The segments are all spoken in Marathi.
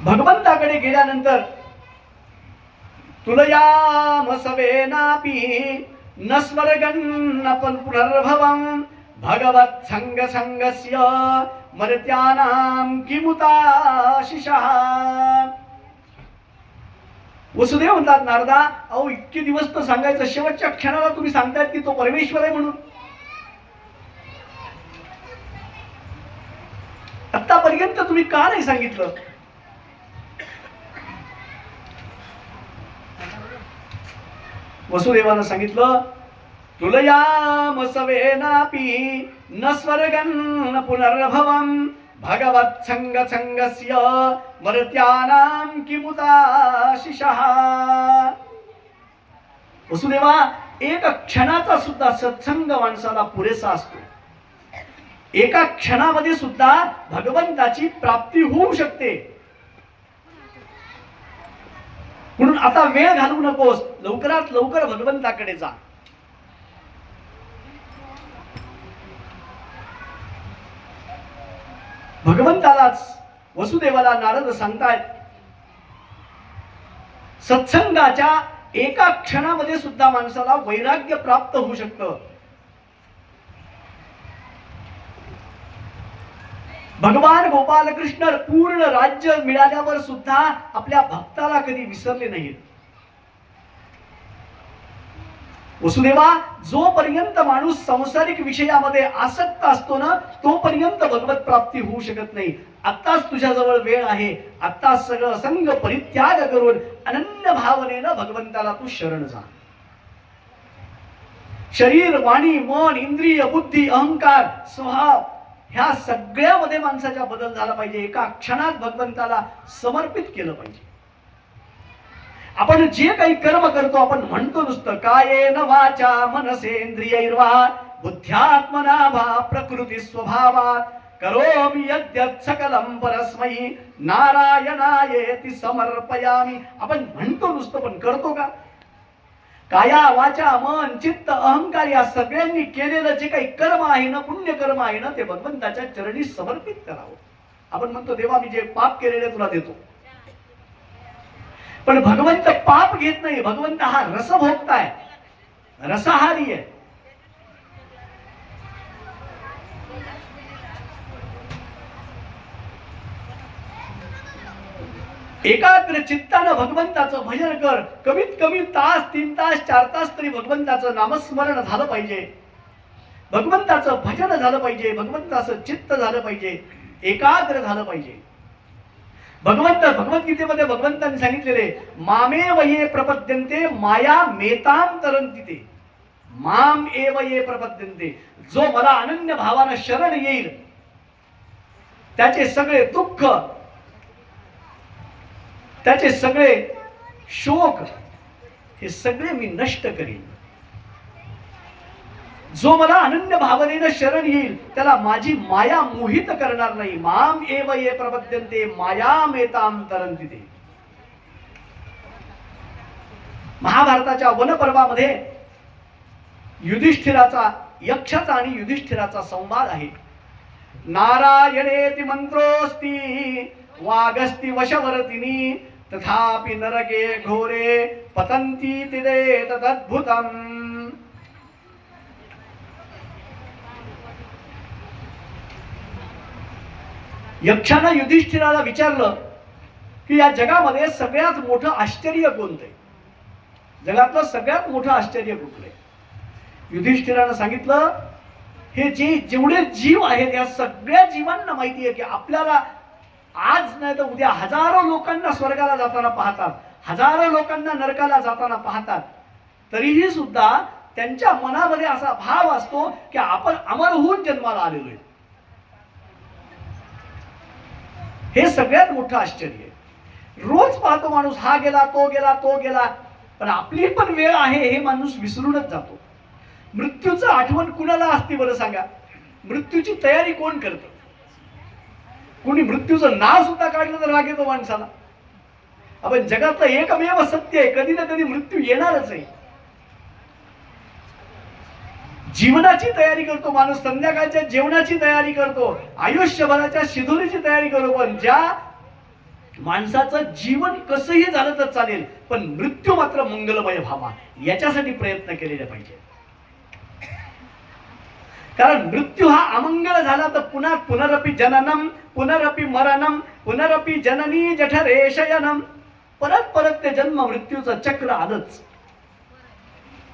भगवंताकडे गेल्यानंतर तुलयाम सवेनापि न स्वर्गन्न पुनर्भवं भगवत संग संगस्य मर्त्यानां किमुताशिषः. वसुदेव म्हणतात नारदा, अहो इतके दिवस तर सांगायचं, शेवटच्या क्षणाला तुम्ही सांगतायत की तो परमेश्वर आहे म्हणून. आतापर्यंत तुम्ही का नाही सांगितलं? वसुदेवानं सांगितलं, तुलयाम सवेनापि न स्वर्गं न पुनर्भवं भगवत संग संगस्य मर्त्यानां किमुताशिषः. वसुदेवा, एक क्षणाचा सुद्धा सत्संग माणसाला पुरेसा असतो. एका क्षणामध्ये सुद्धा भगवंताची प्राप्ती होऊ शकते. म्हणून आता वेळ घालवू नकोस, लवकरात लवकर भगवंताकडे जा. भगवंतालाच वसुदेवाला नारद सांगतायत, सत्संगाच्या एका क्षणामध्ये सुद्धा माणसाला वैराग्य प्राप्त होऊ शकतं. भगवान गोपाल कृष्ण पूर्ण राज्य मिळाल्यावर सुद्धा आपल्या भक्ताला कधी विसरले नाहीत. वसुदेवा, जोपर्यंत माणूस सांसारिक विषयामध्ये आसक्त असतो ना, तोपर्यंत भगवत प्राप्ती होऊ शकत नाही. आत्ताच तुझ्याजवळ वेळ आहे. आत्ताच सगळं संग परित्याग करून अनन्य भावनेनं भगवंताला तू शरण जा. शरीर, वाणी, मन, इंद्रिय, बुद्धी, अहंकार, स्वभाव ह्या सगळ्यामध्ये माणसाचा बदल झाला पाहिजे. एका क्षणात भगवंताला समर्पित केलं पाहिजे. आपण जे काही कर्म करतो, आपण म्हणतो नुसतं कायेन वाचा मनसेंद्रियैर्वा बुद्ध्यात्मना वा प्रकृती स्वभावात करोमि यद्यत् सकलं परस्मै नारायणायेति समर्पयामि. आपण म्हणतो नुसतं, पण करतो का? काया वाचा मन चित्त अहंकार या सगळ्यांनी केलेलं जे काही कर्म आहे ना, पुण्य कर्म आहे ना, ते भगवंताच्या चरणी समर्पित करावं. आपण म्हणतो देवा मी जे पाप केलेले तुला देतो, पण भगवंत पाप घेत नाही. भगवंत हा रस भोगताय, रसाहारी आहे. एकाग्र चित्तानं भगवंताचं भजन कर. कमीत कमी तास, 3 तास, 4 तास तरी भगवंताचं नामस्मरण झालं पाहिजे. भगवंताचं भजन झालं पाहिजे. भगवंताचं चित्त झालं पाहिजे. एकाग्र झालं पाहिजे. भगवद्गीतेमध्ये भगवंतांनी सांगितलेले मामेव ये प्रपद्यन्ते माया मेतां तरन्ति ते. माम एव ये प्रपद्यन्ते, जो मला अनन्य भावानं शरण येईल त्याचे सगळे दुःख, त्याचे सगळे शोक हे सगळे मी नष्ट करीन. जो मला अनन्य भावनेनं शरण येईल त्याला माझी माया मोहित करणार नाही. माम एव ये प्रपद्यन्ते मायाम एतां तरन्ति ते. महाभारताच्या वनपर्वामध्ये युधिष्ठिराचा, यक्षाचा आणि युधिष्ठिराचा संवाद आहे. नारायणेति मंत्रोस्ति वागस्ति वशवर्तिनी तथापि नरके घोरे पतन्ति तिदे तदद्भुतम्. यक्षानं युधिष्ठिराला विचारलं की या जगामध्ये सगळ्यात मोठं आश्चर्य कोणते? जगातलं सगळ्यात मोठं आश्चर्य कुठले? युधिष्ठिरानं सांगितलं हे जेवढे जीव आहेत या सगळ्या जीवांना माहिती आहे की आपल्याला आज नाही तर उद्या हजारो लोकांना स्वर्गाला जाताना पाहतात, हजारो लोकांना नरकाला जाताना पाहतात, तरीही सुद्धा त्यांच्या मनामध्ये असा भाव असतो की आपण अमर होऊन जन्माला आलेलो आहे. हे सगळ्यात मोठं आश्चर्य आहे. रोज पाहतो माणूस हा गेला तो गेला तो गेला, पण आपली पण वेळ आहे हे माणूस विसरूनच जातो. मृत्यूचं आठवण कुणाला असते बरं सांगा? मृत्यूची तयारी कोण करतं? कोणी मृत्यूचं नाव सुद्धा काढलं तर राग येतो माणसाला. आपण जगातलं एकमेव सत्य आहे, कधी ना कधी मृत्यू येणारच आहे. जीवनाची तयारी करतो माणूस, संध्याकाळच्या जेवणाची तयारी करतो, आयुष्यभराच्या शिदोरीची तयारी करतो, पण ज्या माणसाचं जीवन कसंही झालं तर चालेल, पण मृत्यू मात्र मंगलमय व्हावा याच्यासाठी प्रयत्न केलेले पाहिजे. कारण मृत्यू हा अमंगल झाला तर पुन्हा पुनरपि जननम पुनरपि मरणम पुनरपि जननी जठरे शयनम, परत परत ते जन्म मृत्यूचं चक्र आलंच.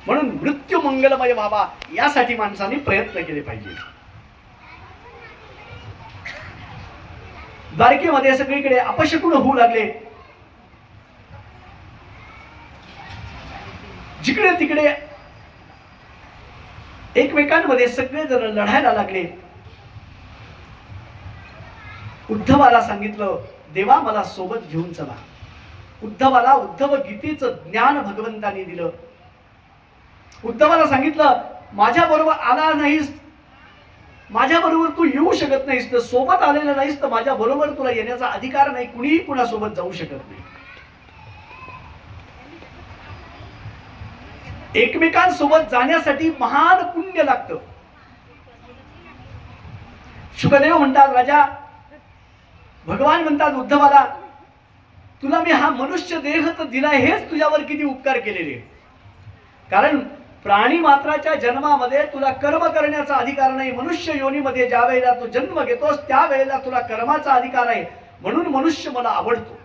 म्हणून मृत्यू मंगलमय व्हावा यासाठी माणसाने प्रयत्न केले पाहिजे. द्वारकेमध्ये सगळीकडे अपशकुन होऊ लागले. जिकडे तिकडे एकमेकांमध्ये सगळे जण लढायला लागले. उद्धवाला सांगितलं, देवा मला सोबत घेऊन चला. उद्धवाला उद्धव गीतेचं ज्ञान भगवंतांनी दिलं. उद्धवाला सांगितलं, माझ्या बरोबर आला नाहीस, माझ्या बरोबर तू येऊ शकत नाहीस, तर सोबत आलेला नाहीस तर माझ्या बरोबर तुला येण्याचा अधिकार नाही, कुणीही कुणासोबत जाऊ शकत नाही. एकमेकांसोबत जाण्यासाठी महान पुण्य लागतं. शुकदेव म्हणतात, राजा भगवान म्हणतात उद्धवाला, तुला मी हा मनुष्य देह तर दिलाय, हेच तुझ्यावर किती उपकार केलेले. कारण प्राणी मात्राच्या जन्मामध्ये तुला कर्म करण्याचा अधिकार नाही. मनुष्य योनीमध्ये ज्या वेळेला तू जन्म घेतोस त्या वेळेला तुला कर्माचा अधिकार आहे. म्हणून मनुष्य मला आवडतो.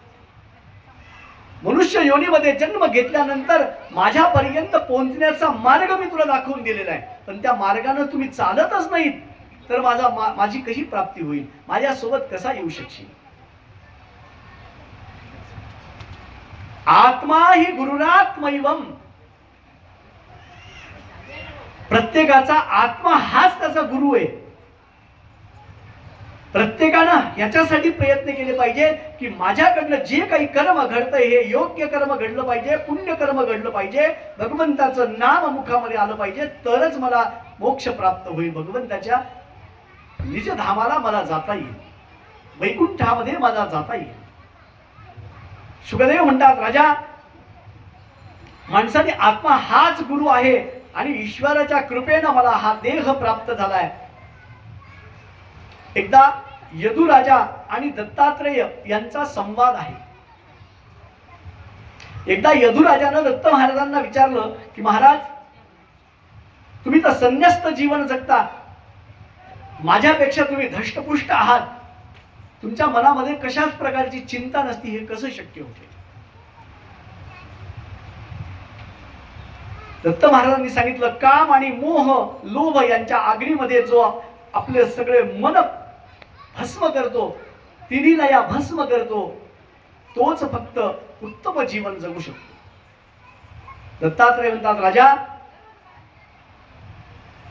मनुष्य योनीमध्ये जन्म घेतल्यानंतर माझ्यापर्यंत पोहोचण्याचा मार्ग मी तुला दाखवून दिलेला आहे, पण त्या मार्गाने तुम्ही चालतच नाहीत तर माझी कशी प्राप्ती होईल, माझ्यासोबत कसा येऊ शकशील. आत्मा ही गुरुरात्मैवम, प्रत्येकाचा आत्मा हाच त्याचा गुरु आहे. प्रत्येकानं याच्यासाठी प्रयत्न केले पाहिजे की माझ्याकडनं जे काही कर्म घडतंय हे योग्य कर्म घडलं पाहिजे, पुण्य कर्म घडलं पाहिजे, भगवंताचं नाम मुखामध्ये आलं पाहिजे, तरच मला मोक्ष प्राप्त होईल. भगवंताच्या निजधामाला मला जाता येईल, वैकुंठामध्ये मला जाता येईल. शुकदेव म्हणतात, राजा माणसाने आत्मा हाच गुरु आहे आणि ईश्वराच्या कृपेनं मला हा देह प्राप्त झालाय. एकदा यदुराजा आणि दत्तात्रेय यांचा संवाद आहे. एकदा यदुराजानं दत्त महाराजांना विचारलं की महाराज, तुम्ही तर संन्यस्त जीवन जगता, माझ्यापेक्षा तुम्ही धष्टपुष्ट आहात, तुमच्या मनामध्ये कशाच प्रकारची चिंता नसती, हे कसं शक्य होते. दत्त महाराजांनी सांगितलं, काम आणि मोह लोभ यांच्या आगीमध्ये जो आपले सगळे मन भस्म करतो, तिन्हीला या भस्म करतो, तोच फक्त उत्तम जीवन जगू शकतो. दत्तात्रेय म्हणतात, राजा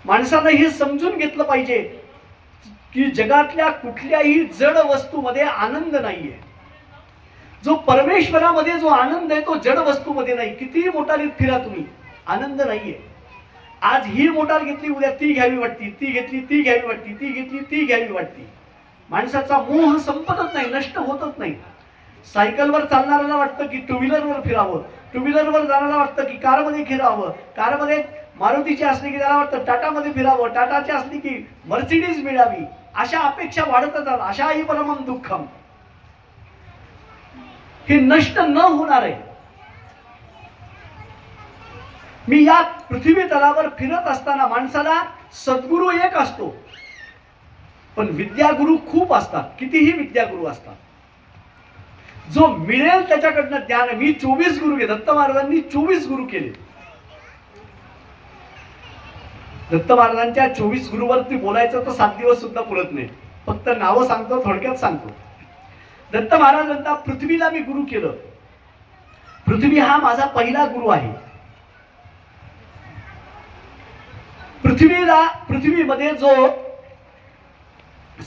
माणसानं हे समजून घेतलं पाहिजे की जगातल्या कुठल्याही जड वस्तूमध्ये आनंद नाहीये. जो परमेश्वरामध्ये जो आनंद आहे तो जड वस्तूमध्ये नाही. कितीही मोटारीत फिरा तुम्ही, आनंद नाहीये. आज ही मोटार घेतली, उद्या ती घ्यावी वाटती, ती घेतली ती घ्यावी वाटती, ती घेतली ती घ्यावी वाटती. माणसाचा मोह संपतच नाही, नष्ट होतच नाही. सायकलवर चालणाऱ्याला वाटतं की टू व्हीलरवर फिरावं, टू व्हीलरवर जाणाऱ्याला वाटतं की कारमध्ये फिरावं, कारमध्ये मारुतीची असली की त्याला वाटतं टाटामध्ये फिरावं, टाटाची असली की मर्सिडीज मिळावी. अशा अपेक्षा वाढतच जातात. अशाही परमम दुःखम, हे नष्ट न होणार आहे. मी या पृथ्वी तलावर फिरत असताना माणसाला सद्गुरू एक असतो, पण विद्यागुरु खूप असतात. कितीही विद्यागुरु असतात, जो मिळेल त्याच्याकडनं ज्ञान. मी 24 गुरु केले, दत्त महाराजांनी 24 गुरु केले. दत्त महाराजांच्या 24 गुरुवरती बोलायचं तर 7 दिवस सुद्धा पुरत नाही. फक्त नावं सांगतो, थोडक्यात सांगतो. दत्त महाराज म्हणतात, पृथ्वीला मी गुरु केलं. पृथ्वी हा माझा पहिला गुरु आहे. पृथ्वीमध्ये जो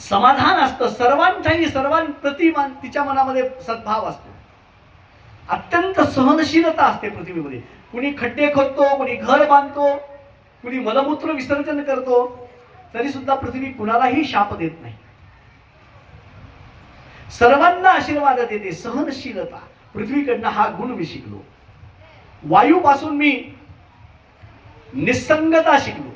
समाधान असतं, सर्वांठाई सर्वांप्रती तिच्या मनामध्ये सद्भाव असतो. अत्यंत सहनशीलता असते पृथ्वीमध्ये. कुणी खड्डे खोदतो, कुणी घर बांधतो, कुणी मलमूत्र विसर्जन करतो, तरी सुद्धा पृथ्वी कुणालाही शाप देत नाही. सर्वांना आशीर्वाद देते. सहनशीलता, पृथ्वीकडनं हा गुण मी शिकलो. वायूपासून मी निसंगता शिकलो.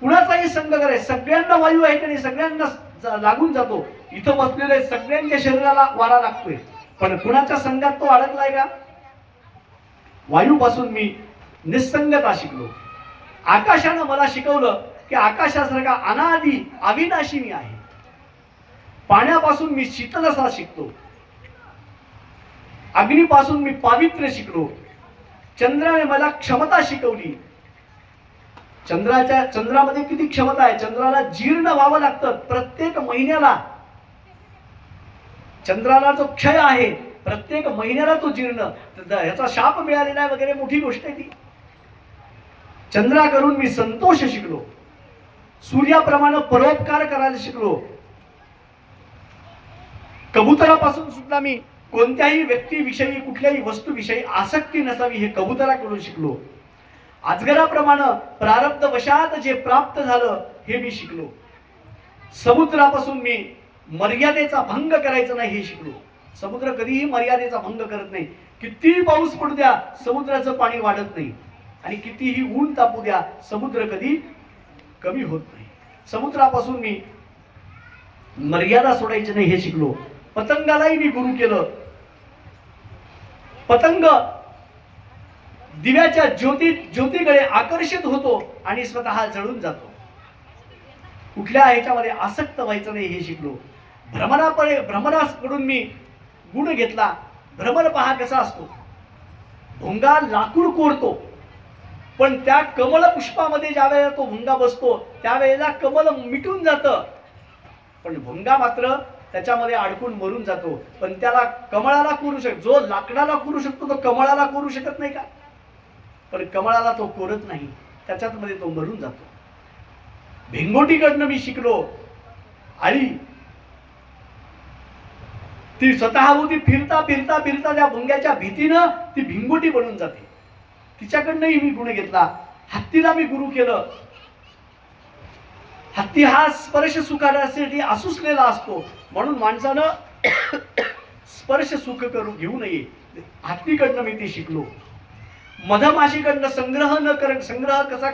कुणाचाही संग करायचा, सगळ्यांना वायू आहे की नाही, सगळ्यांना लागून जातो. इथं बसलेले सगळ्यांच्या शरीराला वारा लागतोय, पण कुणाच्या संघात तो अडकलाय का? वायूपासून मी निसंगता शिकलो. आकाशानं मला शिकवलं की आकाशासारखा अनादि अविनाशी मी आहे. पाण्यापासून मी शीतलता शिकतो. अग्नीपासून मी पावित्र्य शिकलो. चंद्राने मला क्षमता शिकवली. चंद्रामध्ये किती क्षमता आहे. चंद्राला जीर्ण व्हावं लागतं प्रत्येक महिन्याला. चंद्राला जो क्षय आहे प्रत्येक महिन्याला तो जीर्ण, ह्याचा शाप मिळालेला आहे वगैरे मोठी गोष्ट आहे ती. चंद्राकडून मी संतोष शिकलो. सूर्याप्रमाणे परोपकार करायला शिकलो. कबुतरापासून सुद्धा मी कोणत्याही व्यक्तीविषयी कुठल्याही वस्तूविषयी आसक्ती नसावी हे कबुतराकडून शिकलो. अजगराप्रमाणे प्रारब्ध वशात जे प्राप्त झालं हे मी शिकलो. समुद्रापासून मी मर्यादेचा भंग करायचा नाही हे शिकलो. समुद्र कधीही मर्यादेचा भंग करत नाही. कितीही पाऊस पडू द्या समुद्राचं पाणी वाढत नाही, आणि कितीही ऊन तापू द्या समुद्र कधी कमी होत नाही. समुद्रापासून मी मर्यादा सोडायची नाही हे शिकलो. पतंगालाही मी गुरु केलं. पतंग दिव्याच्या ज्योतीकडे आकर्षित होतो आणि स्वतः जळून जातो. कुठल्या ह्याच्यामध्ये आसक्त व्हायचं नाही हे शिकलो. भ्रमराकडून मी गुण घेतला. भ्रमर पहा कसा असतो. भुंगा लाकूड कोरतो, पण त्या कमल पुष्पामध्ये ज्या वेळेला तो भुंगा बसतो त्यावेळेला कमल मिटून जातं, पण भुंगा मात्र त्याच्यामध्ये अडकून मरून जातो. पण त्याला कमळाला कोरू शकतो. जो लाकडाला कोरू शकतो तो कमळाला कोरू शकत नाही का? पण कमळाला तो कोरत नाही, त्याच्यात मध्ये तो मरून जातो. भिंगोटीकडनं मी शिकलो. आणि ती स्वतःभोवती फिरता फिरता फिरता त्या भुंग्याच्या भीतीनं ती भिंगोटी बनून जाते. तिच्याकडनंही मी गुण घेतला. हत्तीला मी गुरु केलं. हत्ती हा स्पर्श सुखासाठी आसुसलेला असतो, म्हणून माणसानं स्पर्श सुख घेऊ नये. हत्तीकडनं मी ते शिकलो. मधमाशीकडनं संग्रह कसा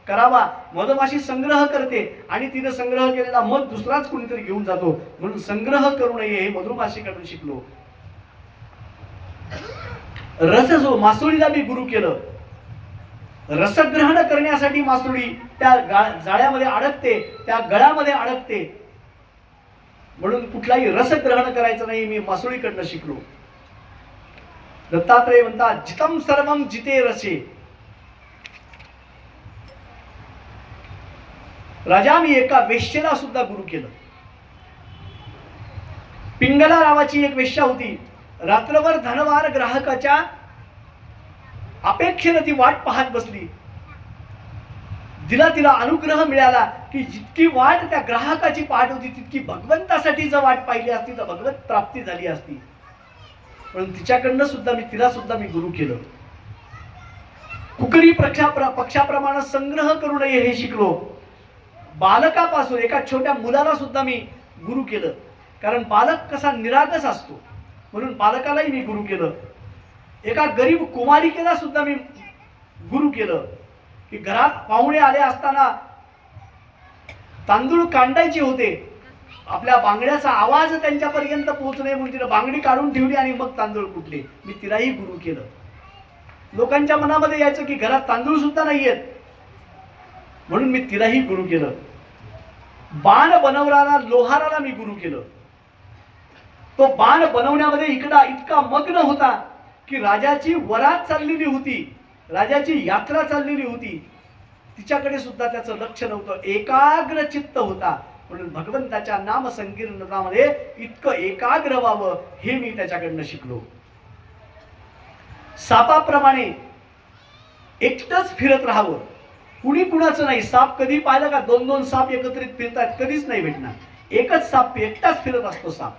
करावा. मधमाशी संग्रह करते आणि तिने संग्रह केलेला मध दुसराच कोणीतरी घेऊन जातो, म्हणून संग्रह करू नये हे मधुमाशीकडून शिकलो. रस जो मासोळीला मी गुरु केलं. रसग्रहण करण्यासाठी मासोळी त्या जाळ्यामध्ये अडकते, त्या गळ्यामध्ये अडकते, म्हणून कुठलाही रसग्रहण करायचं नाही मी मासोळीकडनं शिकलो. दत्तात्रय म्हणतात जितम सर्वम जिते रसे. राजा मी एका वेश्येला सुद्धा गुरु केलं. पिंगला नावाची एक वेश्या होती. रात्रभर धनवान ग्राहकाच्या अपेक्षेनं ती वाट पाहत बसली. तिला अनुग्रह मिळाला की जितकी वाट त्या ग्राहकाची पाहत होती तितकी भगवंतासाठी जर वाट पाहिली असती तर भगवत प्राप्ती झाली असती. म्हणून तिच्याकडनं सुद्धा तिला सुद्धा मी गुरु केलं. कुकरी पक्षाप्रमाणे संग्रह करू नये हे शिकलो. बालकापासून एका छोट्या मुलाला सुद्धा मी गुरु केलं, कारण बालक कसा निरागस असतो, म्हणून बालकालाही मी गुरु केलं. एका गरीब कुमारिकेला सुद्धा मी गुरु केलं की घरात पाहुणे आले असताना तांदूळ कांडायचे होते. आपल्या बांगड्याचा आवाज त्यांच्यापर्यंत पोहोचू नये म्हणून तिला बांगडी काढून ठेवली आणि मग तांदूळ कुटले. मी तिलाही गुरु केलं. लोकांच्या मनामध्ये यायचं की घरात तांदूळ सुद्धा नाहीयेत, म्हणून मी तिलाही गुरु केलं. बाण बनवणारा लोहाराला मी गुरु केलं. तो बाण बनवण्यामध्ये इतका मग्न होता की राजाची वरात चाललेली होती, राजाची यात्रा चाललेली होती, तिच्याकडे सुद्धा त्याचं लक्ष नव्हतं. एकाग्र चित्त होता, म्हणून भगवंताच्या नाम संकीर्तनामध्ये इतकं एकाग्र व्हावं हे मी त्याच्याकडनं शिकलो. सापाप्रमाणे एकटंच फिरत राहावं, कुणी कुणाचं नाही. साप कधी पाहिलं का? दोन दोन साप एकत्रित फिरतात कधीच नाही भेटणार. एकच साप एकटाच फिरत असतो साप.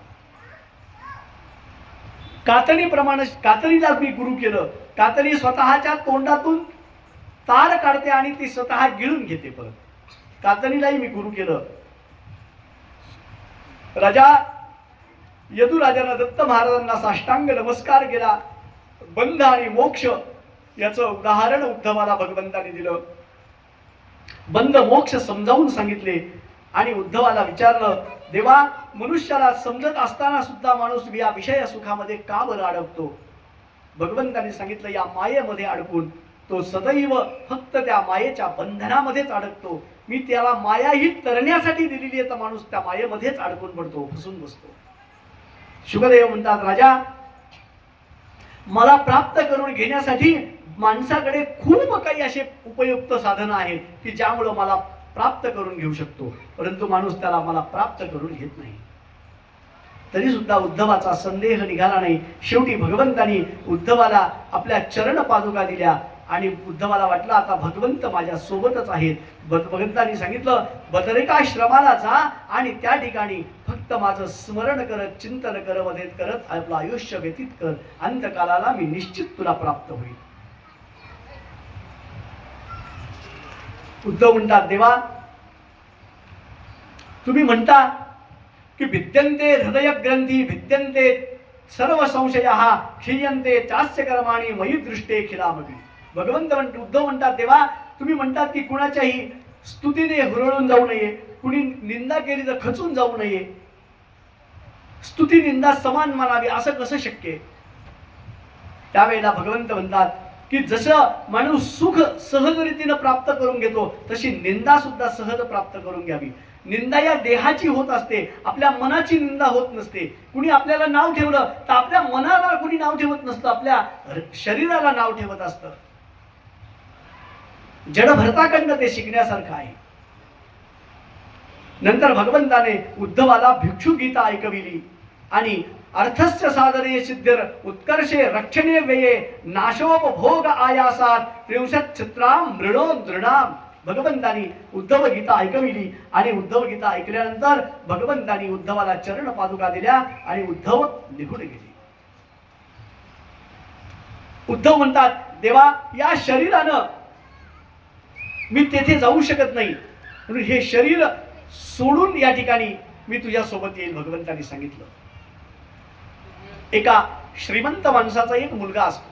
कातणीप्रमाणे कातणीला मी गुरु केलं. कातणी स्वतःच्या तोंडातून तार काढते आणि ती स्वतः गिळून घेते. परत कातणीलाही मी गुरु केलं. राजा यदुराजानं दत्त महाराजांना साष्टांग नमस्कार केला. बंध आणि मोक्ष याचं उदाहरण उद्धवाला भगवंताने दिलं. बंध मोक्ष समजावून सांगितले आणि उद्धवाला विचारलं देवा, मनुष्याला समजत असताना सुद्धा माणूस या विषय सुखामध्ये का बरं अडकतो? भगवंताने सांगितलं, या मायेमध्ये अडकून तो सदैव फक्त त्या मायेच्या बंधनामध्येच अडकतो. मी त्याला माया ही तरण्यासाठी दिलेली आहे, तर माणूस त्या मायेमध्येच अडकून पडतो, फसून बसतो. शुकदेव म्हणतात, राजा, मला प्राप्त करून घेण्यासाठी माणसाकडे खूप काही असे उपयुक्त साधनं आहेत की ज्यामुळे मला प्राप्त करून घेऊ शकतो, परंतु माणूस त्याला मला प्राप्त करून घेत नाही. तरी सुद्धा उद्धवाचा संदेह निघाला नाही. शेवटी भगवंतानी उद्धवाला आपल्या चरण पादुका दिल्या आणि उद्धवाला वाटलं आता भगवंत माझ्या सोबतच आहेत. भगवंतांनी सांगितलं, बदरिकाश्रमाला जा आणि त्या ठिकाणी फक्त माझं स्मरण करत, चिंतन करत आपलं आयुष्य व्यतीत कर. अंतकालाला मी निश्चित तुला प्राप्त होईल. उद्धव म्हणतात, देवा, तुम्ही म्हणता की भिद्यन्ते हृदय ग्रंथी भिद्यन्ते सर्व संशयाः क्षीयन्ते चास्य कर्माणि मयि दृष्टे खिलामपि. उद्धव म्हणतात, देवा, तुम्ही म्हणतात की कुणाच्याही स्तुतीने हुरळून जाऊ नये, कुणी निंदा केली तर खचून जाऊ नये, स्तुती निंदा समान मानावी, असं कसं शक्य आहे? त्यावेळेला भगवंत म्हणतात की जसं माणूस सुख सहजरीतीनं प्राप्त करून घेतो, तशी निंदा सुद्धा सहज प्राप्त करून घ्यावी. निंदा या देहाची होत असते, आपल्या मनाची निंदा होत नसते. कुणी आपल्याला नाव ठेवलं तर आपल्या मनाला कुणी नाव ठेवत नसतं, आपल्या शरीराला नाव ठेवत असतं. जड भरताखंड ते शिकण्यासारखं आहे. नंतर भगवंताने उद्धवाला भिक्षु गीता ऐकविली आणि अर्थस्य साधने सिद्धिर उत्कर्षे रक्षणे व्यये नाशोपभोग आयासात 63 चित्राम मृणो दृढाम. भगवंतानी उद्धव गीता ऐकविली आणि उद्धव गीता ऐकल्यानंतर भगवंतानी उद्धवाला चरण पादुका दिल्या आणि उद्धव निघून गेले. उद्धव म्हणतात, देवा, या शरीरानं मी तेथे जाऊ शकत नाही, म्हणून हे शरीर सोडून या ठिकाणी मी तुझ्या सोबत येईल. भगवंतानी सांगितलं. एका श्रीमंत माणसाचा एक मुलगा असतो,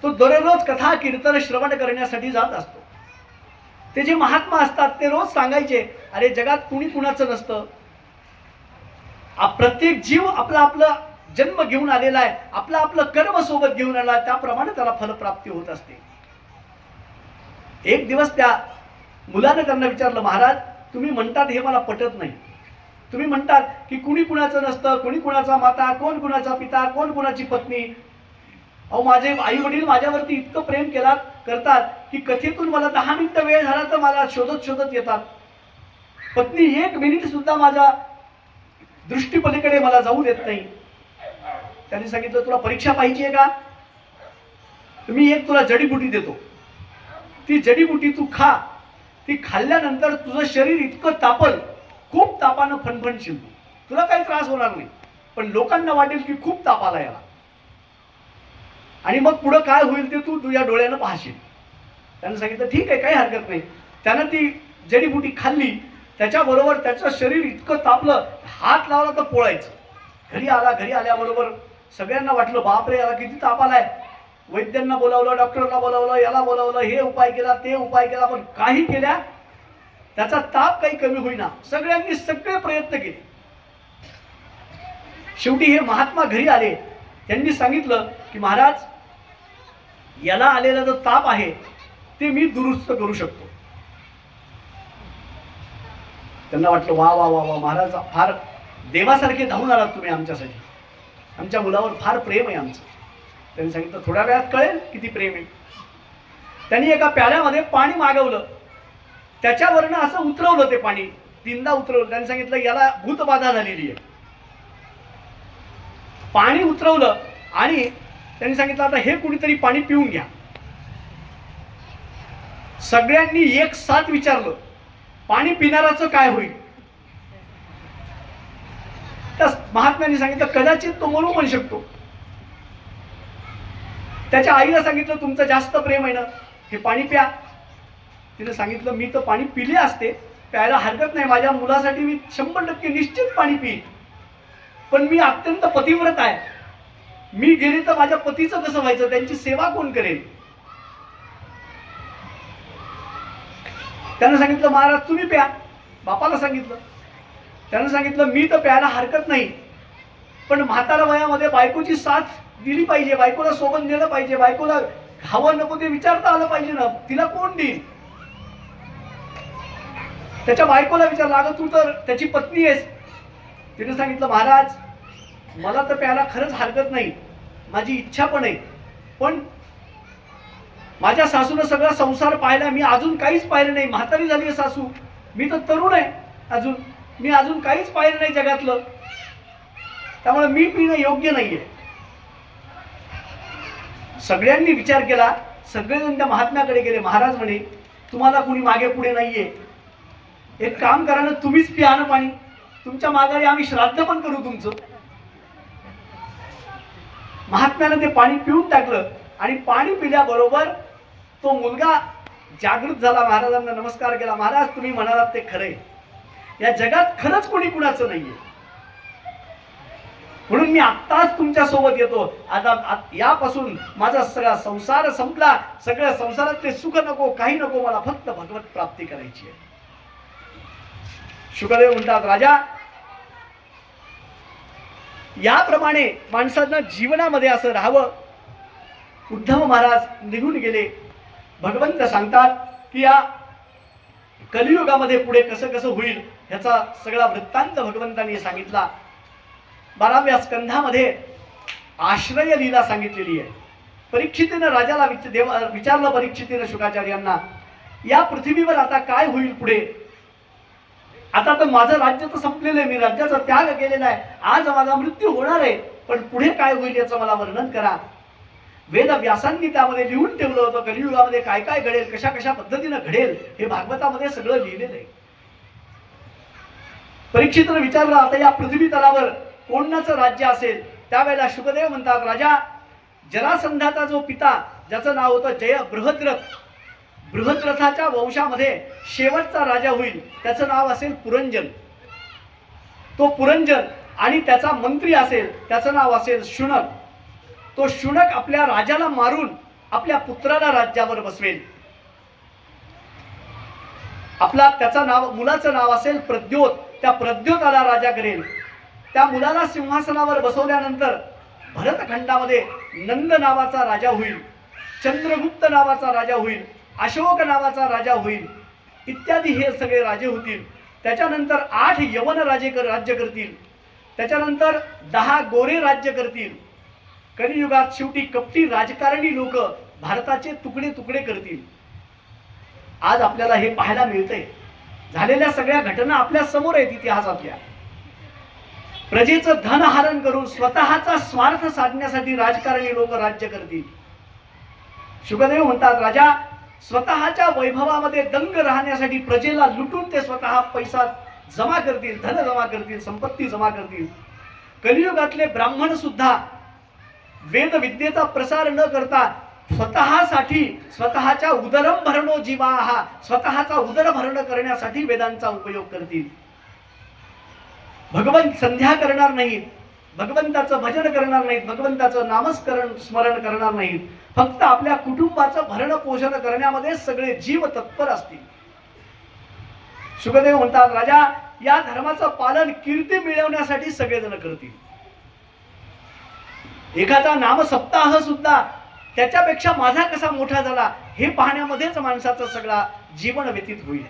तो दररोज कथा कीर्तन श्रवण करण्यासाठी जात असतो. ते जे महात्मा असतात ते रोज सांगायचे, अरे जगात कुणी कुणाचं नसतं, प्रत्येक जीव आपला आपला जन्म घेऊन आलेला आहे, आपलं आपलं कर्म सोबत घेऊन आला आहे, त्याप्रमाणे त्याला फलप्राप्ती होत असते. एक दिवस त्या मुलाने त्यांना विचारलं, महाराज, तुम्ही म्हणतात हे मला पटत नाही. तुम्ही म्हणतात की कुणी कुणाचं नसतं, कुणी कुणाचा माता, कोण कुणाचा पिता, कोण कुणाची पत्नी. अहो, माझे आई वडील माझ्यावरती इतकं प्रेम करतात की कथेतून मला 10 मिनिटं वेळ झाला तर मला शोधत शोधत येतात. पत्नी 1 मिनिट सुद्धा माझ्या दृष्टीपलीकडे मला जाऊ देत नाही. त्यांनी सांगितलं, तुला परीक्षा पाहिजे आहे का? मी एक तुला जडीबुटी देतो, ती जडीबुटी तू खा. ती खाल्ल्यानंतर तुझं शरीर इतकं तापल, खूप तापानं फणफणशील, तुला काही त्रास होणार नाही, पण लोकांना वाटेल की खूप ताप आला याला, आणि मग पुढं काय होईल ते तू तुझ्या डोळ्यानं पाहशील. त्यानं सांगितलं, ठीक आहे, काही हरकत नाही. त्यानं ती जडीबुटी खाल्ली, त्याच्याबरोबर त्याचं शरीर इतकं तापलं, हात लावला तर पोळायचं. घरी आल्याबरोबर सगळ्यांना वाटलं, बापरे, याला किती ताप आलाय. वैद्यांना बोलावलं, डॉक्टरला बोलावलं, याला बोलावलं, हे उपाय केला, ते उपाय केला, पण काही केल्या त्याचा ताप काही कमी होईना. सगळ्यांनी सगळे प्रयत्न केले. शेवटी हे महात्मा घरी आले. त्यांनी सांगितलं की महाराज, याला आलेला जो ताप आहे ते मी दुरुस्त करू शकतो. त्यांना वाटलं, वा वा वा वा, महाराज फार देवासारखे धावून आलात तुम्ही आमच्यासाठी, आमच्या मुलावर फार प्रेम आहे आमचं. त्यांनी सांगितलं, थोड्या वेळात कळेल किती प्रेम आहे. त्यांनी एका प्याल्यामध्ये पाणी मागवलं, त्याच्यावरनं असं उतरवलं, ते पाणी 3दा उतरवलं. त्यांनी सांगितलं, याला भूतबाधा झालेली आहे. पाणी उतरवलं आणि त्यांनी सांगितलं, आता हे कुणीतरी पाणी पिऊन घ्या. सगळ्यांनी एक साथ विचारलं, पाणी पिणाराचं काय होईल? त्या महात्म्यांनी सांगितलं, कदाचित तो मरू पण शकतो. त्याच्या आईला सांगितलं, तुमचं जास्त प्रेम आहे ना, हे पाणी प्या. तिने सांगितलं, मी तर पाणी पिले असते, प्यायला हरकत नाही, माझ्या मुलासाठी मी 100% निश्चित पाणी पिईन, पण मी अत्यंत पतिव्रत आहे, मी गेले तर माझ्या पतीचं कसं व्हायचं, त्यांची सेवा कोण करेल? त्यानं सांगितलं, महाराज तुम्ही प्या. बापाला सांगितलं. त्यानं सांगितलं मी तर प्यायला हरकत नाही, पण म्हातारा वयामध्ये बायकोची साथ दिली पाहिजे, बायकोला सोबत नेलं पाहिजे, बायकोला हवं नको ते विचारता आलं पाहिजे ना, तिला कोण देईल. त्याच्या बायकोला विचारलं, अगं तू तर त्याची पत्नी आहेस. तिने सांगितलं महाराज मला तर प्यायला खरंच हरकत नाही, माझी इच्छा पण आहे, पण माझ्या सासूनं सगळा संसार पाहिला, मी अजून काहीच पाहिलं नाही. म्हातारी झाली आहे सासू, मी तर तरुण आहे अजून, मी अजून काहीच पाहिलं नाही जगातलं, त्यामुळे मी पिणं योग्य नाहीये. सगळ्यांनी विचार केला, सगळेजण त्या महात्म्याकडे गेले. महाराज म्हणे तुम्हाला कुणी मागे पुढे नाहीये, एक काम करा ना, तुम्हीच पिया ना पाणी, तुमच्या माघारी आम्ही श्राद्ध पण करू तुमचं. महात्म्यानं ते पाणी पिऊन टाकलं आणि पाणी पिल्याबरोबर तो मुलगा जागृत झाला, महाराजांना नमस्कार केला. महाराज तुम्ही म्हणालात ते खरंय, या जगात खरंच कोणी कुणाचं नाहीये, म्हणून मी आत्ताच तुमच्या सोबत येतो. आता यापासून माझा सगळा संसार संपला, सगळ्या संसारातले सुख नको, काही नको, मला फक्त भगवत प्राप्ती करायची आहे. शुकदेव म्हणतात राजा, याप्रमाणे माणसानं जीवनामध्ये असं राहावं. उद्धव महाराज निघून गेले. भगवंत सांगतात की या कलियुगामध्ये पुढे कसं कसं होईल ह्याचा सगळा वृत्तांत भगवंतांनी सांगितला. 12व्या स्कंधामध्ये आश्रय लीला सांगितलेली आहे. परीक्षितीनं राजाला विचारलं, परीक्षितीनं शुकाचार्यांना, या पृथ्वीवर आता काय होईल पुढे, आता तर माझं राज्य तर संपलेलं आहे, मी राज्याचा त्याग केलेला आहे, आज माझा मृत्यू होणार आहे, पण पुढे काय होईल याचं मला वर्णन करा. वेद व्यासांनी त्यामध्ये लिहून ठेवलं होतं, कलियुगामध्ये काय काय घडेल, कशा कशा पद्धतीनं घडेल, हे भागवतामध्ये सगळं लिहिलेलं आहे. परीक्षितनं विचारलं, आता या पृथ्वी तलावर कोणाचं राज्य असेल. त्यावेळेला शुकदेव म्हणतात, राजा जरासंधाचा जो पिता, ज्याचं नाव होतं जय बृहद्रथ, बृहद्रथाच्या वंशामध्ये शेवटचा राजा होईल, त्याचं नाव असेल पुरंजन. तो पुरंजन आणि त्याचा मंत्री असेल, त्याचं नाव असेल शुनक. तो शुनक आपल्या राजाला मारून आपल्या पुत्राला राज्यावर बसवेल. त्याचं नाव, मुलाचं नाव असेल प्रद्योत, त्या प्रद्योताला राजा करेल. त्या मुलाला सिंहासनावर बसवल्यानंतर भरतखंडामध्ये नंद नावाचा राजा होईल, चंद्रगुप्त नावाचा राजा होईल, अशोक नावाचा राजा होईल, इत्यादी हे सगळे राजे होतील. त्याच्यानंतर 8 यवन राज्य करतील. त्याच्यानंतर 10 गोरे राज्य करतील. कलियुगात शेवटी कपटी राजकारणी लोक भारताचे तुकडे तुकडे करतील. आज आपल्याला हे पाहायला मिळतंय. झालेल्या सगळ्या घटना आपल्या समोर आहेत इतिहासातल्या. प्रजेचं धन हरण करून स्वतःचा स्वार्थ साधण्यासाठी राजकारणी लोक राज्य करतील. शुकदेव म्हणतात, राजा स्वतःच्या वैभवामध्ये दंग राहण्यासाठी प्रजेला लुटून ते स्वतः पैसा जमा करतील, धन जमा करतील, संपत्ती जमा करतील. कलियुगातले ब्राह्मण सुद्धा वेद विद्येचा प्रसार न करता स्वतःसाठी, स्वतःच्या उदरम भरणो जीवाहा, स्वतःचा उदरभरण करण्यासाठी वेदांचा उपयोग करतील. भगवंत संध्या करणार नाहीत, भगवंताचं भजन करणार नाहीत, भगवंताचं नामस्मरण स्मरण करणार नाहीत. फक्त आपल्या कुटुंबाचं भरण पोषण करण्यामध्ये सगळे जीव तत्पर असतील. शुकदेव म्हणतात, राजा या धर्माचं पालन कीर्ती मिळवण्यासाठी सगळेजण करतील. एखादा नाम सप्ताह सुद्धा त्याच्यापेक्षा माझा कसा मोठा झाला हे पाहण्यामध्येच माणसाचं सगळा जीवन व्यतीत होईल.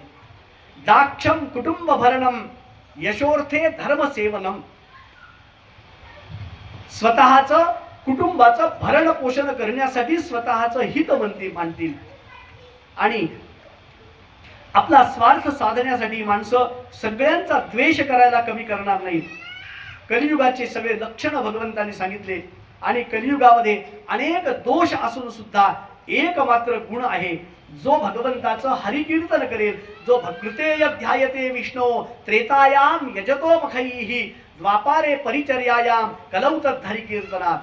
दाक्षम कुटुंब भरणम यशोर्थे धर्म सेवनम. स्वतःचं कुटुंबाचं भरण पोषण करण्यासाठी स्वतःचं हित मानतील आणि आपला स्वार्थ साधण्यासाठी माणसं सगळ्यांचा द्वेष करायला कमी करणार नाहीत. कलियुगाचे सगळे लक्षण भगवंतांनी सांगितले आणि कलियुगामध्ये अनेक दोष असून सुद्धा एक मात्र गुण आहे, जो भगवंताचं हरिकीर्तन करेल, जो कृतेय ध्यायते विष्णो त्रेतायाम यजतो मखैहि द्वापारे परिचर्यायाम कलौत हरिकीर्तनात.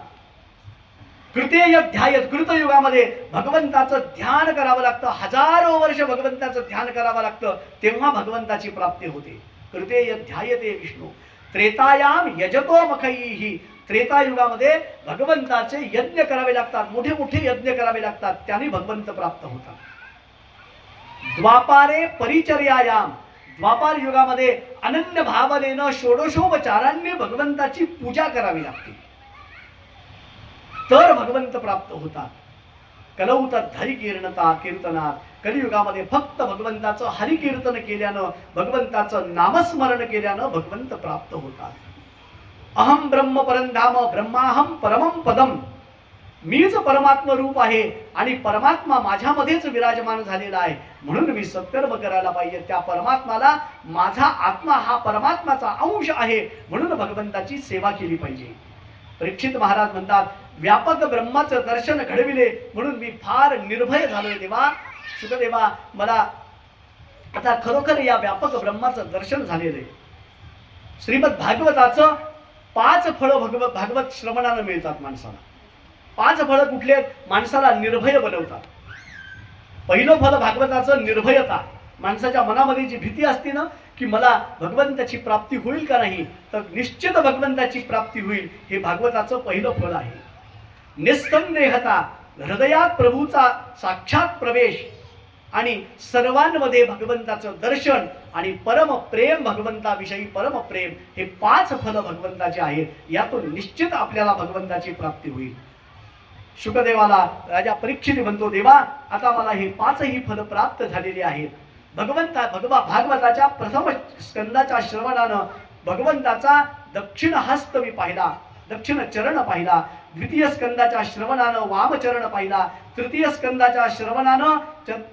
कृतेय ध्यायत, कृतयुगामध्ये भगवंताचं ध्यान करावं लागतं, हजारो वर्ष भगवंताचं ध्यान करावं लागतं, तेव्हा भगवंताची प्राप्ती होते. कृतेय ध्यायते विष्णू त्रेतायाम यजतो मखैहि. त्रेतायुगामध्ये भगवंताचे यज्ञ करावे लागतात, मोठे मोठे यज्ञ करावे लागतात, त्याने भगवंत प्राप्त होतात. द्वापारे परिचर्यायाम, द्वापार युगामध्ये अनन्य भावनेनं षोडशोपचारांनी भगवंताची पूजा करावी लागते, तर भगवंत प्राप्त होतात. कलौ तद्धरी कीर्तनात, कलियुगामध्ये फक्त भगवंताचं हरिकीर्तन केल्यानं, भगवंताचं नामस्मरण केल्यानं भगवंत प्राप्त होतात. अहम ब्रह्म परंधाम, ब्रह्माहम परमं पदम, मीच परमात्म रूप आहे आणि परमात्मा माझ्यामध्येच विराजमान झालेला आहे, म्हणून मी सत्कर्म करायला पाहिजे. त्या परमात्माला माझा आत्मा हा परमात्माचा अंश आहे, म्हणून भगवंताची सेवा केली पाहिजे. परीक्षित महाराज म्हणतात, व्यापक ब्रह्माचं दर्शन घडविले म्हणून मी फार निर्भय झालोय देवा. सुखदेवा, मला आता खरोखर या व्यापक ब्रह्माचं दर्शन झालेलं आहे. श्रीमद भागवताचं 5 फळं भागवत श्रवणानं मिळतात माणसाला. 5 फळं कुठले? माणसाला निर्भय बनवतात. पहिलं फळ भागवताचं निर्भयता. माणसाच्या मनामध्ये जी भीती असते ना, की मला भगवंताची प्राप्ती होईल का नाही, तर निश्चित भगवंताची प्राप्ती होईल, हे भागवताचं पहिलं फळ आहे. निस्संदेहता, हृदयात प्रभूचा साक्षात प्रवेश आणि सर्वांमध्ये भगवंताचं दर्शन आणि परम प्रेम, भगवंताविषयी परम प्रेम, हे 5 फलं भगवंताचे आहेत. यातून निश्चित आपल्याला भगवंताची प्राप्ती होईल. शुकदेवाला राजा परीक्षित म्हणतो, देवा आता मला हे 5ही फलं प्राप्त झालेली आहेत. भागवताच्या प्रथम स्कंदाच्या श्रवणानं भगवंताचा दक्षिण हस्त मी पाहिला, दक्षिण चरण पाहिला. द्वितीय स्कंदाच्या श्रवणानं वामचरण पाहिला. तृतीय स्कंदाच्या श्रवणानं,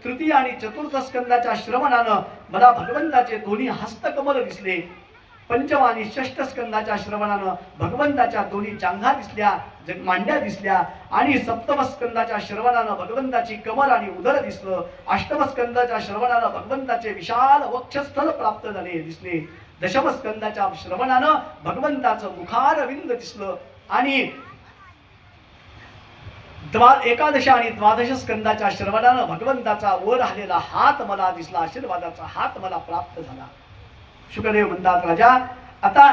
तृतीय आणि चतुर्थ स्कंदाच्या श्रवणानं मला भगवंताचे दोन्ही हस्तकमल दिसले. पंचम आणि षष्ठ स्कंदाच्या श्रवणानं भगवंताच्या दोन्ही जांघा दिसल्या, मांड्या दिसल्या. आणि सप्तम स्कंदाच्या श्रवणानं भगवंताची कमर आणि उदर दिसलं. अष्टम स्कंदाच्या श्रवणानं भगवंताचे विशाल वक्षस्थल प्राप्त झाले दिसले. दशम स्कंदाच्या श्रवणानं भगवंताचं मुखारविंद दिसलं. आणि एकादश आणि द्वादश स्कंदाच्या श्रवणानं भगवंताचा वर आलेला हात मला दिसला, आशीर्वादाचा हात मला प्राप्त झाला. शुकदेव म्हणतात, राजा आता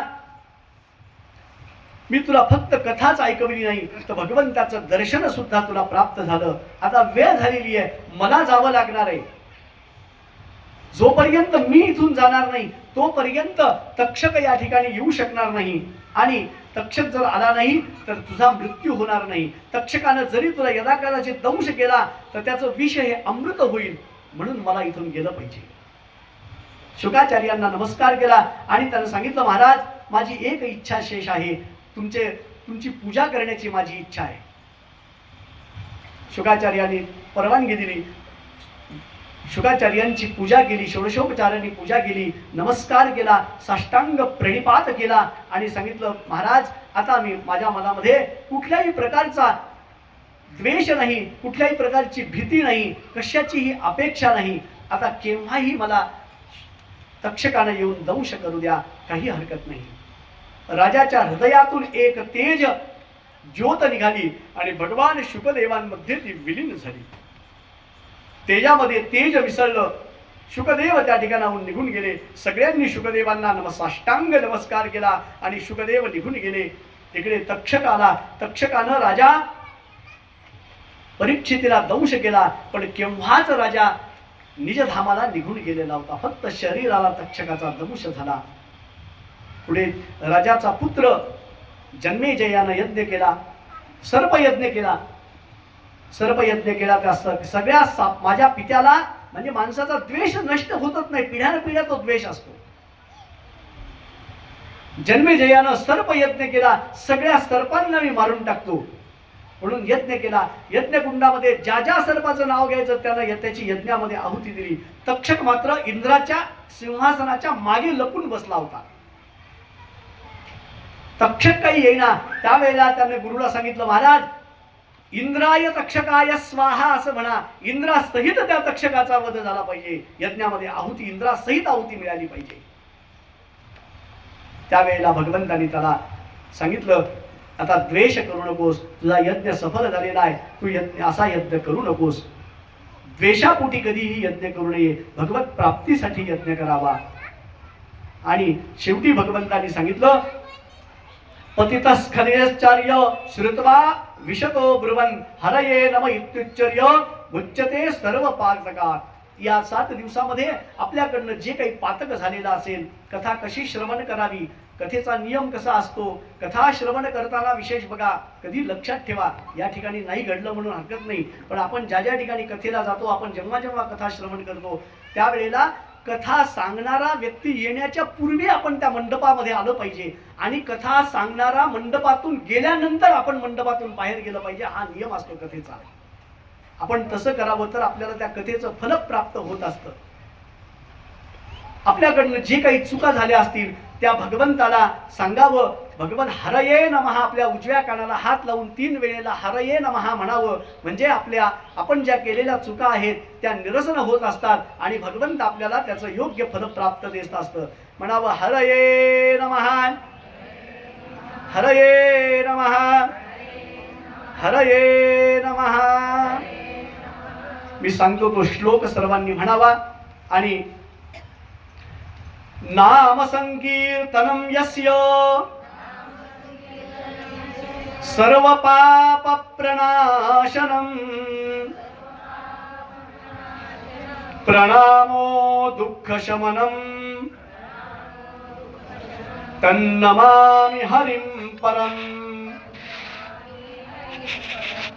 मी तुला फक्त कथाच ऐकवली नाही, तर भगवंताचं दर्शन सुद्धा तुला प्राप्त झालं. आता वेळ झालेली आहे, मला जावं लागणार आहे. जोपर्यंत मी इथून जाणार नाही तोपर्यंत तक्षक या ठिकाणी येऊ शकणार नाही. आणि तक्षक जर आला नाही तर तुझा मृत्यू होणार नाही. तक्षकानं जरी तुला यदाकदाचित दंश केला तर त्याचं विष हे अमृत होईल, म्हणून मला इथून गेलं पाहिजे. शुकाचार्यांना नमस्कार केला आणि त्यानं सांगितलं, महाराज माझी एक इच्छा शेष आहे, तुमची पूजा करण्याची माझी इच्छा आहे. शुकाचार्यांनी परवानगी दिली. शुकाचार्यांची पूजा केली, षोडशोपचारांनी पूजा केली, नमस्कार केला, साष्टांग प्रणिपात केला आणि सांगितलं, महाराज आता मी माझ्या मनामध्ये कुठल्याही प्रकारचा द्वेष नाही, कुठल्याही प्रकारची भीती नाही, कशाचीही अपेक्षा नाही. आता केव्हाही मला तक्षकानं येऊन दंश करू द्या, काही हरकत नाही. राजाच्या हृदयातून एक तेज ज्योत निघाली आणि भगवान शुकदेवांमध्ये ती विलीन झाली. तेजामध्ये तेज मिसळलं. शुकदेव त्या ठिकाणाहून निघून गेले. सगळ्यांनी शुकदेवांना साष्टांग नमस्कार केला आणि शुकदेव निघून गेले. तिकडे तक्षक आला. तक्षकानं राजा परीक्षितीला दंश केला, पण केव्हाच राजा निजधामाला निघून गेलेला होता. फक्त शरीराला तक्षकाचा दंश झाला. पुढे राजाचा पुत्र जन्मेजयानं यज्ञ केला, सर्पयज्ञ केला. सर्पयज्ञ केला त्या सगळ्या माझ्या पित्याला, म्हणजे माणसाचा द्वेष नष्ट होतच नाही, पिढ्यानपिढ्या तो द्वेष असतो. जन्मेजयानं सर्पयज्ञ केला, सगळ्या सर्पांना मी मारून टाकतो म्हणून यज्ञ केला. यज्ञकुंडामध्ये ज्या ज्या सर्पाचं नाव घ्यायचं त्यानं त्याची यज्ञामध्ये आहुती दिली. तक्षक मात्र इंद्राच्या सिंहासनाच्या मागे लपून बसला होता. तक्षक काही येईना. त्यावेळेला त्याने गुरुला सांगितलं, महाराज इंद्राय तक्षकाय स्वाहा असं म्हणा. इंद्रासहित त्या तक्षकाचा वध झाला पाहिजे. यज्ञामध्ये आहुती इंद्रासहित आहुती मिळाली पाहिजे. त्यावेळेला भगवंतांनी त्याला सांगितलं, आता द्वेष करू नकोस, तुझा यज्ञ सफल झालेला आहे, तू असा यज्ञ करू नकोस. द्वेषापोटी कधीही यज्ञ करू नये, भगवत प्राप्तीसाठी यज्ञ करावा. आणि शेवटी भगवंतांनी सांगितलं, पतितस्खलेश्चर्य श्रुत्वा विशतो ब्रुवन् हरये नम इत्युच्चर्य मुच्यते सर्व पातकात्. या 7 दिवसामध्ये आपल्याकडनं जे काही पातक झालेलं असेल, कथा कशी श्रवण करावी, कथेचा नियम कसा असतो, कथा श्रवण करताना विशेष बघा, कधी लक्षात ठेवा, या ठिकाणी नाही घडलं म्हणून हरकत नाही, पण आपण ज्या ज्या ठिकाणी कथेला जातो, आपण जेव्हा जेव्हा कथा श्रवण करतो त्यावेळेला कथा सांगणारा व्यक्ती येण्याच्या पूर्वी आपण त्या मंडपामध्ये आलं पाहिजे आणि कथा सांगणारा मंडपातून गेल्यानंतर आपण मंडपातून बाहेर गेलं पाहिजे. हा नियम असतो कथेचा. आपण तसं करावं तर आपल्याला त्या कथेचं फल प्राप्त होत असतं. आपल्याकडनं जे काही चुका झाल्या असतील त्या भगवंताला सांगावं. भगवन हरये नमः आपल्या उजव्या कानाला हात लावून 3 वेळेला हरये नमः म्हणावं. म्हणजे आपण ज्या केलेल्या चुका आहेत त्या निरसन होत असतात आणि भगवंत आपल्याला त्याचं योग्य फल प्राप्त देत असतं. म्हणावं हरये नमः, हरये नमः, हरये नमः. मी सांगतो तो श्लोक सर्वांनी म्हणावा. आणि नाम संकीर्तनम यस्य सर्व पाप प्रणाशनम प्रणामो दुःख शमनम तन्नमामि हरिं परम.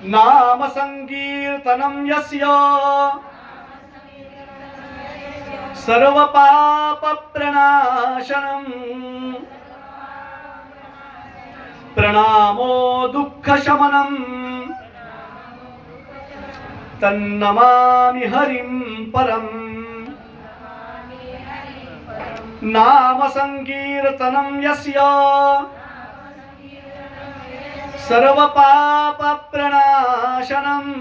नाम संकीर्तनम यस्य सर्व पाप प्रणाशनम प्रणामो दुःख शमनम तन्नमामि हरिं परम. नाम संकीर्तनम यस्य सर्व पाप प्रणाशनम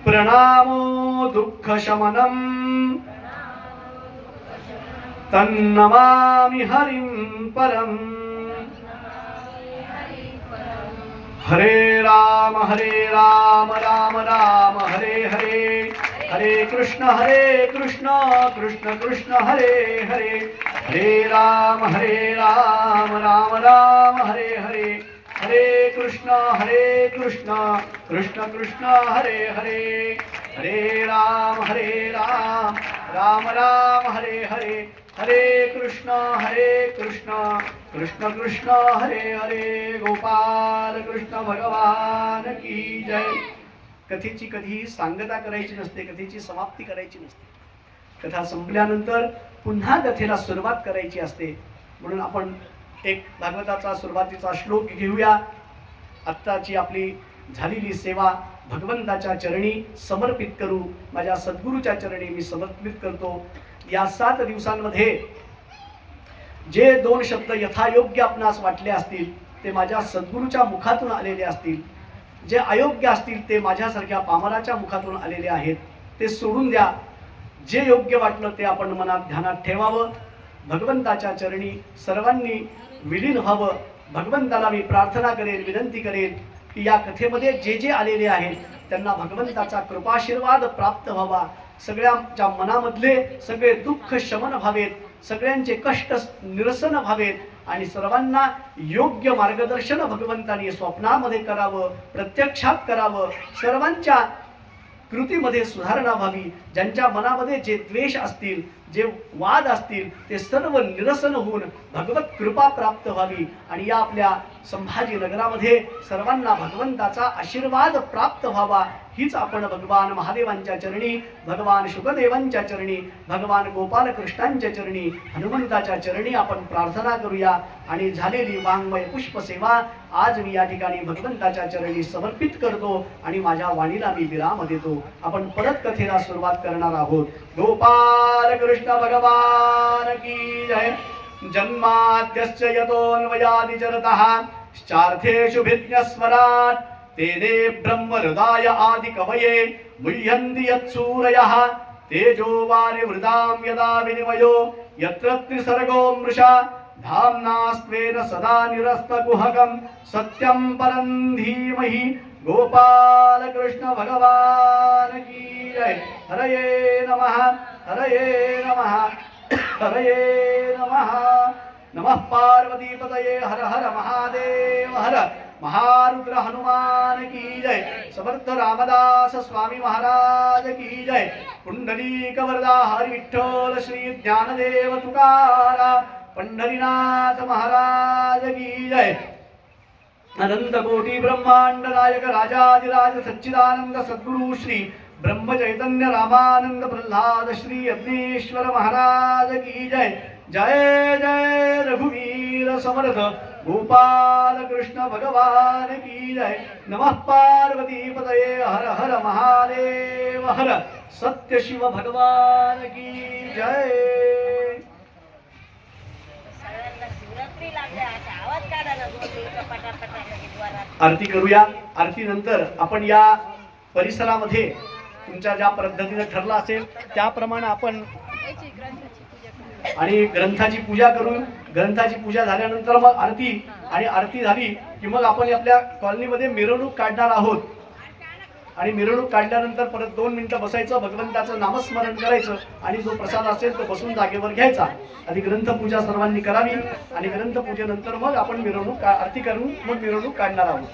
प्रणामो दुःख शमनम तन्नमामि हरिं परम. हरे राम राम राम हरे हरे, हरे कृष्ण कृष्ण कृष्ण हरे हरे. हरे राम राम राम हरे हरे, हरे कृष्ण कृष्ण कृष्ण हरे हरे. हरे राम राम राम हरे हरे, हरे कृष्ण कृष्ण कृष्ण हरे हरे. गोपाल कृष्ण भगवान की जय. कथेची कधीही सांगता करायची नसते, कथेची समाप्ती करायची नसते. कथा संपल्यानंतर पुन्हा कथेला सुरुवात करायची असते. म्हणून आपण एक भागवताचा सुरुवातीचा श्लोक घेऊया. आत्ताची आपली झालेली सेवा भगवंताच्या चरणी समर्पित करू. माझ्या सद्गुरूच्या चरणी मी समर्पित करतो. या 7 दिवसांमध्ये जे 2 शब्द यथायोग्य आपणास वाटले असतील ते माझ्या सद्गुरूच्या मुखातून आलेले असतील. जे अयोग्य असतील ते माझ्यासारख्या पामराच्या मुखातून आलेले आहेत. ते सोडून द्या. जे योग्य वाटलं ते आपण मनात ध्यानात ठेवावं. भगवंताच्या चरणी सर्वांनी विलीन व्हावं. भगवंताला मी प्रार्थना करेन, विनंती करेन की या कथेमध्ये जे जे आलेले आहेत त्यांना भगवंताचा कृपाशीर्वाद प्राप्त व्हावा. सगळ्यांच्या मनामधले सगळे दुःख शमन व्हावेत, सगळ्यांचे कष्ट निरसन व्हावेत आणि सर्वांना योग्य मार्गदर्शन भगवंताने स्वप्नामध्ये करावं, प्रत्यक्षात करावं. सर्वांच्या कृतीमध्ये सुधारणा व्हावी. ज्यांच्या मनामध्ये जे द्वेष असतील, जे वाद असतील ते सर्व निरसन होऊन भगवत कृपा प्राप्त व्हावी. आणि या आपल्या संभाजीनगरामध्ये सर्वांना भगवंताचा आशीर्वाद प्राप्त व्हावा. हीच आपण भगवान महादेवांच्या चरणी, भगवान शुकदेवांच्या चरणी, भगवान गोपालकृष्णांच्या चरणी, हनुमंताच्या चरणी आपण प्रार्थना करूया. आणि झालेली वाङ्मय पुष्प सेवा आज मी या ठिकाणी भगवंताच्या चरणी समर्पित करतो आणि माझ्या वाणीला मी विराम देतो. आपण परत कथेला सुरुवात करणार आहोत. गोपाल कृष्ण भगवान की जय. जन्माद्यस्य यतोऽन्वयादिजरतः चार्थेषु भिन्नस्वराट् तेने ब्रह्म हृदय आदि कवये मुह्यन्ति यत्सूरयः तेजो वारिवृदां यदा विनिमयो यत्र त्रिसर्गो मृषा धाम्ना स्वेन सदा निरस्तकुहकं सत्यं परं धीमहि. गोपाल कृष्ण भगवान की जय. हरये नमः, हरये नमः, हरये नमः. नमः पार्वतीपतये. हर हर महादेव हर. महारुद्र हनुमान की जय, समर्थ रामदास स्वामी महाराज की जय, पुंडलीक वरदा हरी विठ्ठल श्री ज्ञानदेव तुकाराम पंढरीनाथ महाराज की जय। अनंत कोटी ब्रह्मांड नायक राजाधिराज सच्चिदानंद सद्गुरु श्री ब्रह्म चैतन्य रामानंद प्रल्हाद श्री अग्नेश्वर महाराज की जय। जय जय रघुवीर समर्थ गोपाल कृष्ण भगवान की जय। नमः पार्वती पतये हर हर महादेव हर सत्य शिव भगवान की जय। आरती करूया। आरती नंतर आपण या परिसरामध्ये तुमच्या ज्या पद्धतीने ठरला असेल त्याप्रमाणे आपण आणि ग्रंथाची पूजा करून, ग्रंथाची पूजा झाल्यानंतर मग आरती, आणि आरती झाली की मग आपण आपल्या कॉलनीमध्ये मिरवणूक काढणार आहोत। आणि मिरवणूक काढल्यानंतर परत 2 मिनिटं बसायचं, भगवंताचं नामस्मरण करायचं आणि जो प्रसाद असेल तो बसून जागेवर घ्यायचा। आधी ग्रंथपूजा सर्वांनी करावी आणि ग्रंथपूजेनंतर मग आपण मिरवणूक आरती करून मग मिरवणूक काढणार आहोत।